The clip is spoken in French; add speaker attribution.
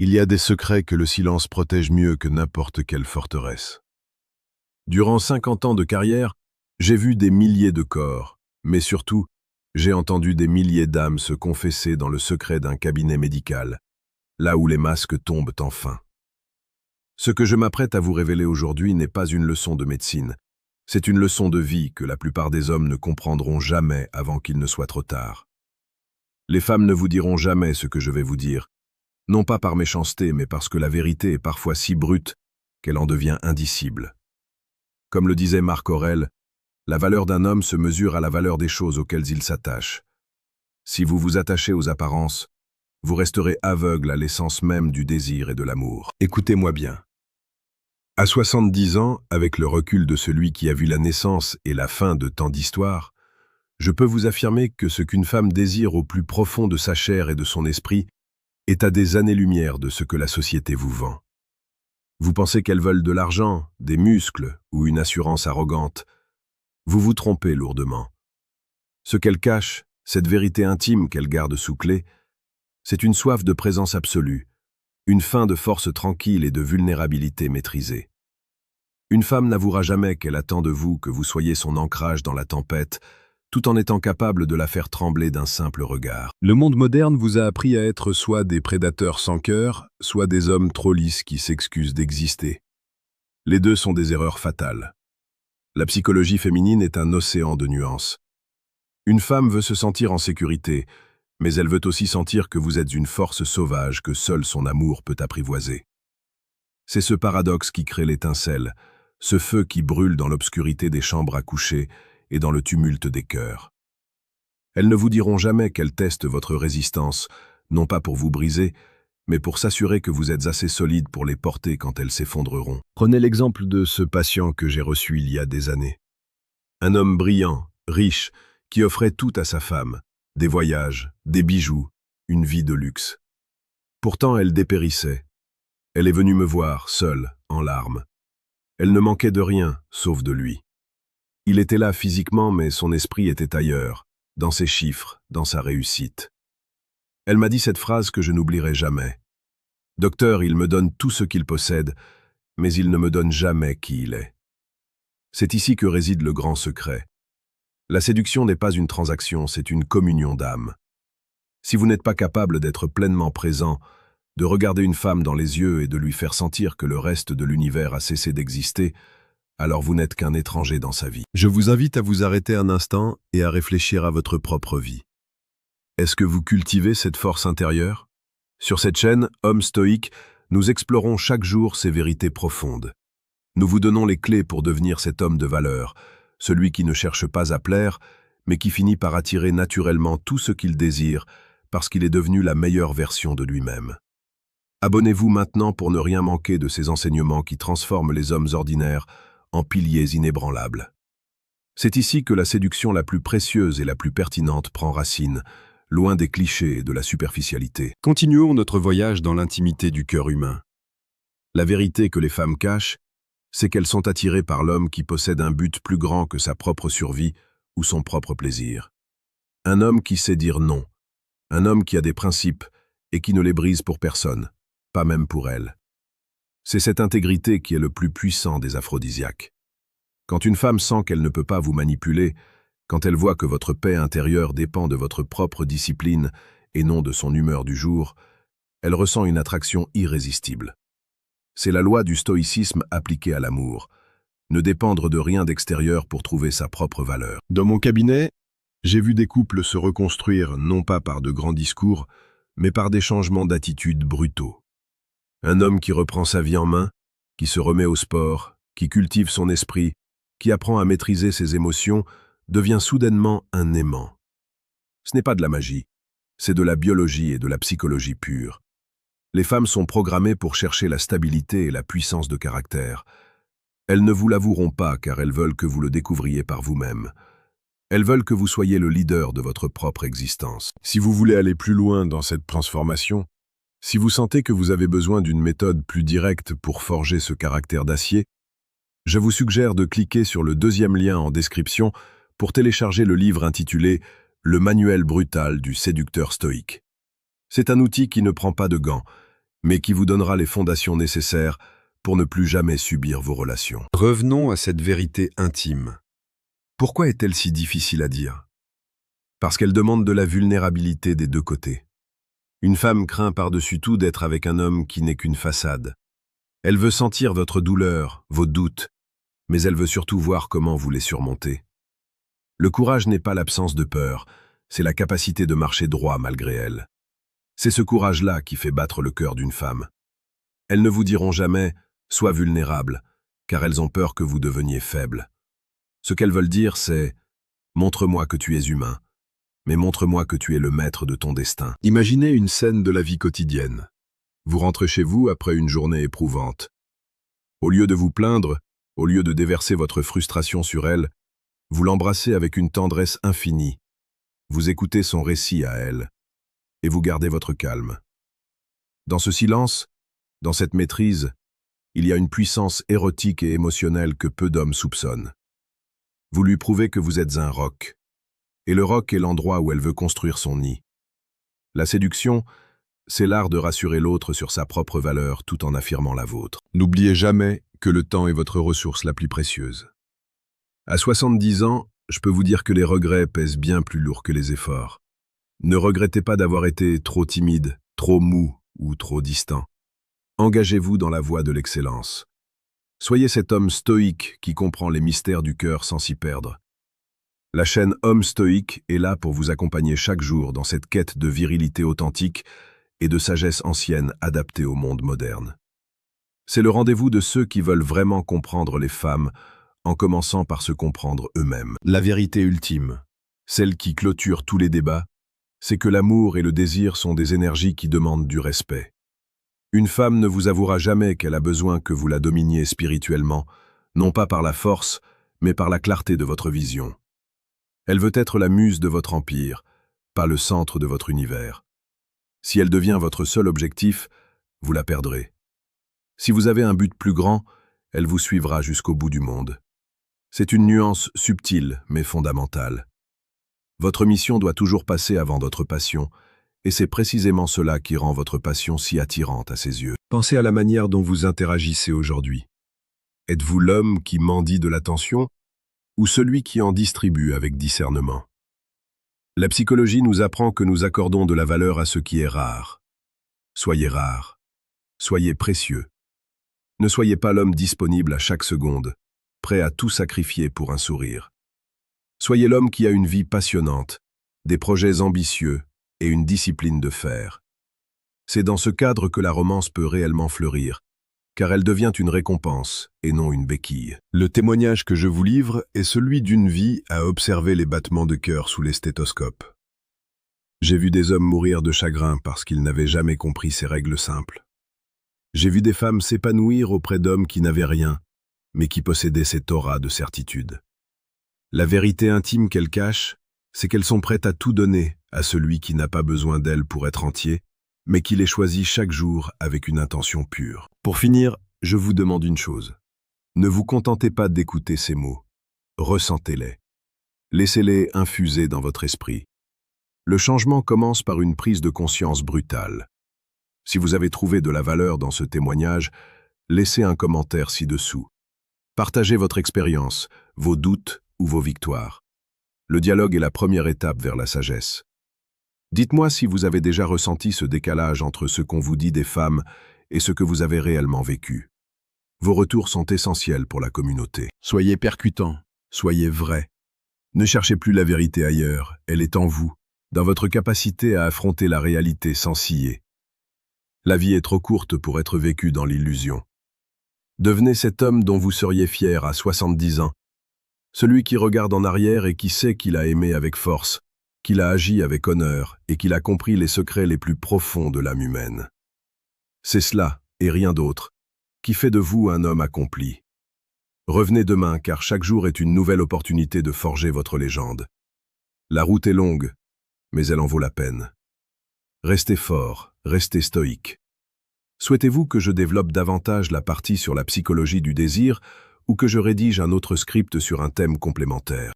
Speaker 1: Il y a des secrets que le silence protège mieux que n'importe quelle forteresse. Durant 50 ans de carrière, j'ai vu des milliers de corps, mais surtout, j'ai entendu des milliers d'âmes se confesser dans le secret d'un cabinet médical, là où les masques tombent enfin. Ce que je m'apprête à vous révéler aujourd'hui n'est pas une leçon de médecine, c'est une leçon de vie que la plupart des hommes ne comprendront jamais avant qu'il ne soit trop tard. Les femmes ne vous diront jamais ce que je vais vous dire, non pas par méchanceté, mais parce que la vérité est parfois si brute qu'elle en devient indicible. Comme le disait Marc Aurèle, la valeur d'un homme se mesure à la valeur des choses auxquelles il s'attache. Si vous vous attachez aux apparences, vous resterez aveugle à l'essence même du désir et de l'amour. Écoutez-moi bien. À 70 ans, avec le recul de celui qui a vu la naissance et la fin de tant d'histoires, je peux vous affirmer que ce qu'une femme désire au plus profond de sa chair et de son esprit est à des années-lumière de ce que la société vous vend. Vous pensez qu'elles veulent de l'argent, des muscles ou une assurance arrogante. Vous vous trompez lourdement. Ce qu'elles cachent, cette vérité intime qu'elles gardent sous clé, c'est une soif de présence absolue, une faim de force tranquille et de vulnérabilité maîtrisée. Une femme n'avouera jamais qu'elle attend de vous que vous soyez son ancrage dans la tempête, tout en étant capable de la faire trembler d'un simple regard. Le monde moderne vous a appris à être soit des prédateurs sans cœur, soit des hommes trop lisses qui s'excusent d'exister. Les deux sont des erreurs fatales. La psychologie féminine est un océan de nuances. Une femme veut se sentir en sécurité, mais elle veut aussi sentir que vous êtes une force sauvage que seul son amour peut apprivoiser. C'est ce paradoxe qui crée l'étincelle, ce feu qui brûle dans l'obscurité des chambres à coucher et dans le tumulte des cœurs. Elles ne vous diront jamais qu'elles testent votre résistance, non pas pour vous briser, mais pour s'assurer que vous êtes assez solide pour les porter quand elles s'effondreront. Prenez l'exemple de ce patient que j'ai reçu il y a des années. Un homme brillant, riche, qui offrait tout à sa femme, des voyages, des bijoux, une vie de luxe. Pourtant, elle dépérissait. Elle est venue me voir, seule, en larmes. Elle ne manquait de rien, sauf de lui. Il était là physiquement, mais son esprit était ailleurs, dans ses chiffres, dans sa réussite. Elle m'a dit cette phrase que je n'oublierai jamais. « Docteur, il me donne tout ce qu'il possède, mais il ne me donne jamais qui il est. » C'est ici que réside le grand secret. La séduction n'est pas une transaction, c'est une communion d'âme. Si vous n'êtes pas capable d'être pleinement présent, de regarder une femme dans les yeux et de lui faire sentir que le reste de l'univers a cessé d'exister, alors vous n'êtes qu'un étranger dans sa vie. Je vous invite à vous arrêter un instant et à réfléchir à votre propre vie. Est-ce que vous cultivez cette force intérieure? Sur cette chaîne, Homme Stoïque, nous explorons chaque jour ces vérités profondes. Nous vous donnons les clés pour devenir cet homme de valeur, celui qui ne cherche pas à plaire, mais qui finit par attirer naturellement tout ce qu'il désire, parce qu'il est devenu la meilleure version de lui-même. Abonnez-vous maintenant pour ne rien manquer de ces enseignements qui transforment les hommes ordinaires en piliers inébranlables. C'est ici que la séduction la plus précieuse et la plus pertinente prend racine, loin des clichés et de la superficialité. Continuons notre voyage dans l'intimité du cœur humain. La vérité que les femmes cachent, c'est qu'elles sont attirées par l'homme qui possède un but plus grand que sa propre survie ou son propre plaisir. Un homme qui sait dire non, un homme qui a des principes et qui ne les brise pour personne, pas même pour elle. C'est cette intégrité qui est le plus puissant des aphrodisiaques. Quand une femme sent qu'elle ne peut pas vous manipuler, quand elle voit que votre paix intérieure dépend de votre propre discipline et non de son humeur du jour, elle ressent une attraction irrésistible. C'est la loi du stoïcisme appliquée à l'amour, ne dépendre de rien d'extérieur pour trouver sa propre valeur. Dans mon cabinet, j'ai vu des couples se reconstruire non pas par de grands discours, mais par des changements d'attitude brutaux. Un homme qui reprend sa vie en main, qui se remet au sport, qui cultive son esprit, qui apprend à maîtriser ses émotions, devient soudainement un aimant. Ce n'est pas de la magie, c'est de la biologie et de la psychologie pure. Les femmes sont programmées pour chercher la stabilité et la puissance de caractère. Elles ne vous l'avoueront pas car elles veulent que vous le découvriez par vous-même. Elles veulent que vous soyez le leader de votre propre existence. Si vous voulez aller plus loin dans cette transformation, si vous sentez que vous avez besoin d'une méthode plus directe pour forger ce caractère d'acier, je vous suggère de cliquer sur le deuxième lien en description pour télécharger le livre intitulé « Le manuel brutal du séducteur stoïque ». C'est un outil qui ne prend pas de gants. mais qui vous donnera les fondations nécessaires pour ne plus jamais subir vos relations.
Speaker 2: Revenons à cette vérité intime.
Speaker 1: Pourquoi est-elle si difficile à dire? Parce qu'elle demande de la vulnérabilité des deux côtés. Une femme craint par-dessus tout d'être avec un homme qui n'est qu'une façade. Elle veut sentir votre douleur, vos doutes, mais elle veut surtout voir comment vous les surmontez. Le courage n'est pas l'absence de peur, c'est la capacité de marcher droit malgré elle. C'est ce courage-là qui fait battre le cœur d'une femme. Elles ne vous diront jamais « sois vulnérable », car elles ont peur que vous deveniez faible. Ce qu'elles veulent dire, c'est « montre-moi que tu es humain, mais montre-moi que tu es le maître de ton destin ». Imaginez une scène de la vie quotidienne. Vous rentrez chez vous après une journée éprouvante. Au lieu de vous plaindre, au lieu de déverser votre frustration sur elle, vous l'embrassez avec une tendresse infinie. Vous écoutez son récit à elle, et vous gardez votre calme. Dans ce silence, dans cette maîtrise, il y a une puissance érotique et émotionnelle que peu d'hommes soupçonnent. Vous lui prouvez que vous êtes un roc, et le roc est l'endroit où elle veut construire son nid. La séduction, c'est l'art de rassurer l'autre sur sa propre valeur tout en affirmant la vôtre. N'oubliez jamais que le temps est votre ressource la plus précieuse. À 70 ans, je peux vous dire que les regrets pèsent bien plus lourd que les efforts. Ne regrettez pas d'avoir été trop timide, trop mou ou trop distant. Engagez-vous dans la voie de l'excellence. Soyez cet homme stoïque qui comprend les mystères du cœur sans s'y perdre. La chaîne Homme Stoïque est là pour vous accompagner chaque jour dans cette quête de virilité authentique et de sagesse ancienne adaptée au monde moderne. C'est le rendez-vous de ceux qui veulent vraiment comprendre les femmes en commençant par se comprendre eux-mêmes. La vérité ultime, celle qui clôture tous les débats, c'est que l'amour et le désir sont des énergies qui demandent du respect. Une femme ne vous avouera jamais qu'elle a besoin que vous la dominiez spirituellement, non pas par la force, mais par la clarté de votre vision. Elle veut être la muse de votre empire, pas le centre de votre univers. Si elle devient votre seul objectif, vous la perdrez. Si vous avez un but plus grand, elle vous suivra jusqu'au bout du monde. C'est une nuance subtile, mais fondamentale. Votre mission doit toujours passer avant votre passion, et c'est précisément cela qui rend votre passion si attirante à ses yeux. Pensez à la manière dont vous interagissez aujourd'hui. Êtes-vous l'homme qui mendie de l'attention ou celui qui en distribue avec discernement? La psychologie nous apprend que nous accordons de la valeur à ce qui est rare. Soyez rare. Soyez précieux. Ne soyez pas l'homme disponible à chaque seconde, prêt à tout sacrifier pour un sourire. Soyez l'homme qui a une vie passionnante, des projets ambitieux et une discipline de fer. C'est dans ce cadre que la romance peut réellement fleurir, car elle devient une récompense et non une béquille. Le témoignage que je vous livre est celui d'une vie à observer les battements de cœur sous les stéthoscopes. J'ai vu des hommes mourir de chagrin parce qu'ils n'avaient jamais compris ces règles simples. J'ai vu des femmes s'épanouir auprès d'hommes qui n'avaient rien, mais qui possédaient cette aura de certitude. La vérité intime qu'elles cachent, c'est qu'elles sont prêtes à tout donner à celui qui n'a pas besoin d'elles pour être entier, mais qui les choisit chaque jour avec une intention pure. Pour finir, je vous demande une chose. Ne vous contentez pas d'écouter ces mots. Ressentez-les. Laissez-les infuser dans votre esprit. Le changement commence par une prise de conscience brutale. Si vous avez trouvé de la valeur dans ce témoignage, laissez un commentaire ci-dessous. Partagez votre expérience, vos doutes ou vos victoires. Le dialogue est la première étape vers la sagesse. Dites-moi si vous avez déjà ressenti ce décalage entre ce qu'on vous dit des femmes et ce que vous avez réellement vécu. Vos retours sont essentiels pour la communauté. Soyez percutants, soyez vrais. Ne cherchez plus la vérité ailleurs, elle est en vous, dans votre capacité à affronter la réalité sans scier. La vie est trop courte pour être vécue dans l'illusion. Devenez cet homme dont vous seriez fier à 70 ans, celui qui regarde en arrière et qui sait qu'il a aimé avec force, qu'il a agi avec honneur et qu'il a compris les secrets les plus profonds de l'âme humaine. C'est cela, et rien d'autre, qui fait de vous un homme accompli. Revenez demain car chaque jour est une nouvelle opportunité de forger votre légende. La route est longue, mais elle en vaut la peine. Restez fort, restez stoïque. Souhaitez-vous que je développe davantage la partie sur la psychologie du désir ou que je rédige un autre script sur un thème complémentaire?